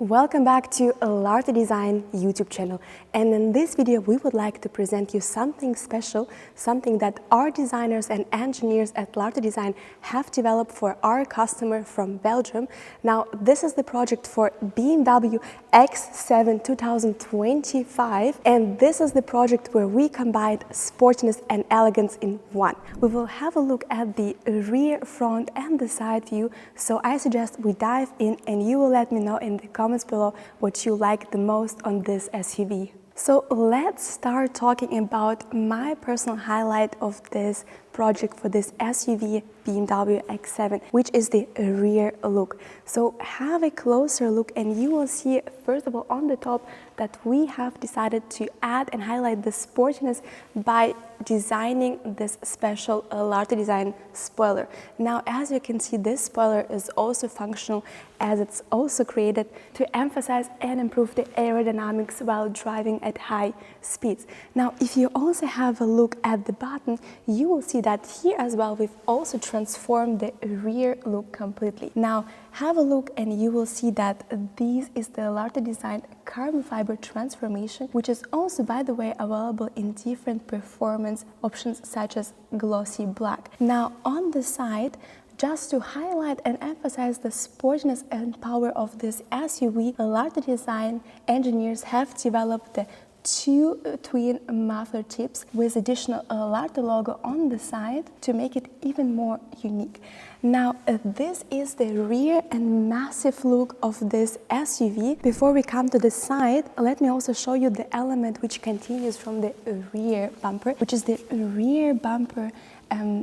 Welcome back to Larte Design YouTube channel, and in this video we would like to present you something special, something that our designers and engineers at Larte Design have developed for our customer from Belgium. Now this is the project for BMW X7 2025, and this is the project where we combined sportiness and elegance in one. We will have a look at the rear, front and the side view, so I suggest we dive in and you will let me know in the comments below what you like the most on this SUV. So let's start talking about my personal highlight of this project for this SUV BMW X7, which is the rear look. So have a closer look and you will see first of all on the top that we have decided to add and highlight the sportiness by designing this special Larte Design spoiler. Now as you can see, this spoiler is also functional as it's also created to emphasize and improve the aerodynamics while driving at high speeds. Now if you also have a look at the button, you will see that here as well we've also transformed the rear look completely. Now have a look and you will see that this is the Larte Design carbon fiber transformation, which is also, by the way, available in different performance options such as glossy black. Now on the side, just to highlight and emphasize the sportiness and power of this SUV, Larte Design engineers have developed the two twin muffler tips with additional Larte logo on the side to make it even more unique. Now this is the rear and massive look of this SUV. Before we come to the side, let me also show you the element which continues from the rear bumper, which is the rear bumper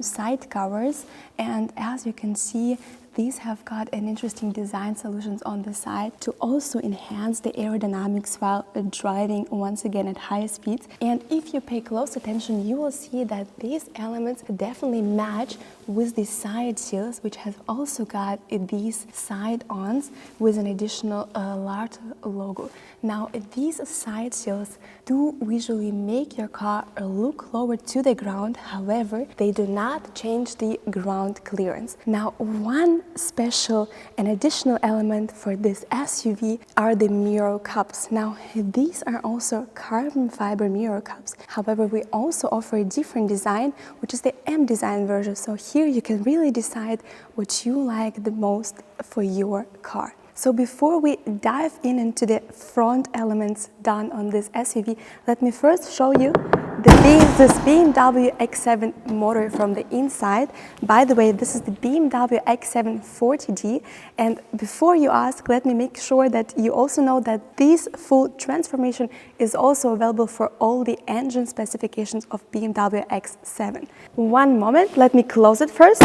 side covers, and as you can see, these have got an interesting design solutions on the side to also enhance the aerodynamics while driving once again at high speeds. And if you pay close attention, you will see that these elements definitely match with the side seals, which have also got these side-ons with an additional Larte logo. Now these side seals do visually make your car look lower to the ground, however they do not change the ground clearance. Now one special and additional element for this SUV are the mirror cups. Now these are also carbon fiber mirror cups, however we also offer a different design, which is the M design version, so here you can really decide what you like the most for your car. So before we dive into the front elements done on this SUV, let me first show you this BMW X7 motor from the inside. By the way, this is the BMW X7 40D, and before you ask, let me make sure that you also know that this full transformation is also available for all the engine specifications of BMW X7. One moment, let me close it first.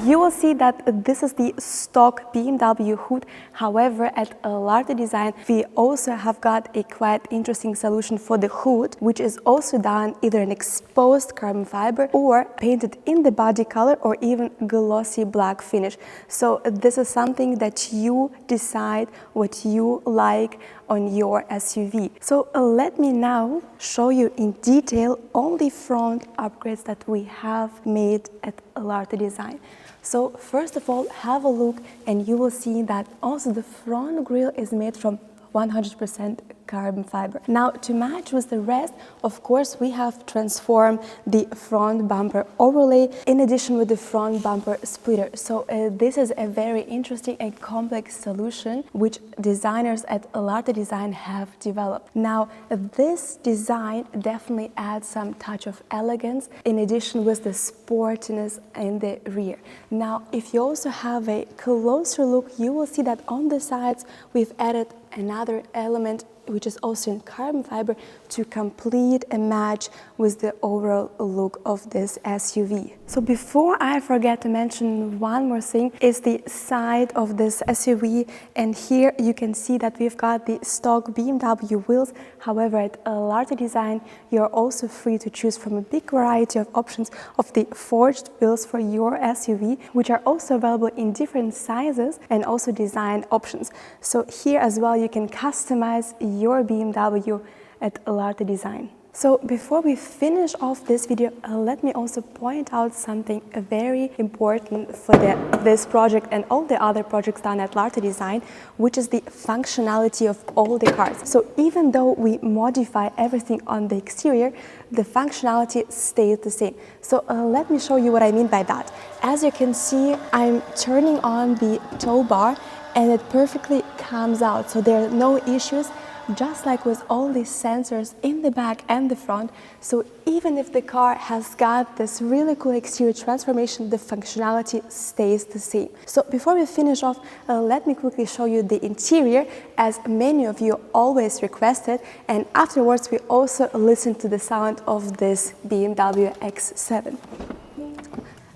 You will see that this is the stock BMW hood. However, at Larte Design, we also have got a quite interesting solution for the hood, which is also done either in exposed carbon fiber or painted in the body color or even glossy black finish. So this is something that you decide what you like on your SUV. So let me now show you in detail all the front upgrades that we have made at Larte Design. So first of all, have a look and you will see that also the front grille is made from 100% carbon fiber. Now to match with the rest, of course, we have transformed the front bumper overlay in addition with the front bumper splitter. So this is a very interesting and complex solution which designers at Larte Design have developed. Now this design definitely adds some touch of elegance in addition with the sportiness in the rear. Now if you also have a closer look, you will see that on the sides we've added another element which is also in carbon fiber to complete a match with the overall look of this SUV. So before I forget to mention one more thing is the side of this SUV, and here you can see that we've got the stock BMW wheels. However, at Larte Design you're also free to choose from a big variety of options of the forged wheels for your SUV, which are also available in different sizes and also design options. So here as well you can customize your BMW at Larte Design. So before we finish off this video, let me also point out something very important for this project and all the other projects done at Larte Design, which is the functionality of all the cars. So even though we modify everything on the exterior, the functionality stays the same. So let me show you what I mean by that. As you can see, I'm turning on the tow bar and it perfectly comes out. So there are no issues, just like with all these sensors in the back and the front. So even if the car has got this really cool exterior transformation, the functionality stays the same. So before we finish off, let me quickly show you the interior, as many of you always requested, and afterwards we also listen to the sound of this BMW X7.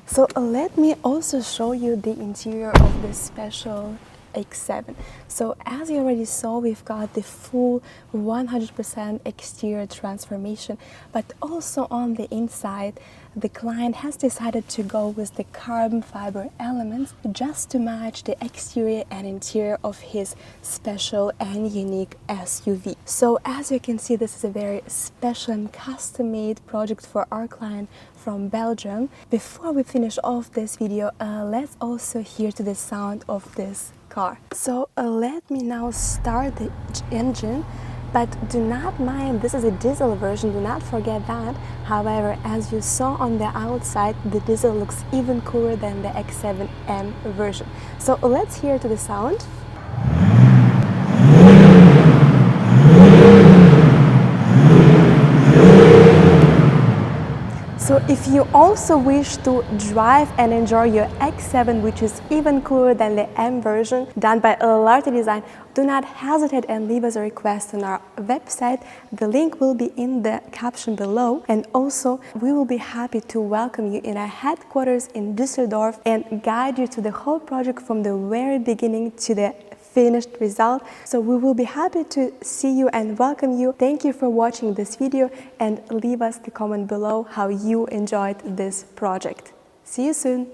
So let me also show you the interior of this special X7. So as you already saw, we've got the full 100% exterior transformation, but also on the inside the client has decided to go with the carbon fiber elements just to match the exterior and interior of his special and unique SUV. So as you can see, this is a very special and custom-made project for our client from Belgium. Before we finish off this video, let's also hear to the sound of this car. So let me now start the engine, but do not mind, this is a diesel version, do not forget that. However, as you saw on the outside, the diesel looks even cooler than the X7M version. So let's hear to the sound. So if you also wish to drive and enjoy your X7, which is even cooler than the M version done by Larte Design, do not hesitate and leave us a request on our website. The link will be in the caption below, and also we will be happy to welcome you in our headquarters in Düsseldorf and guide you to the whole project from the very beginning to the finished result. So we will be happy to see you and welcome you. Thank you for watching this video, and leave us the comment below how you enjoyed this project. See you soon.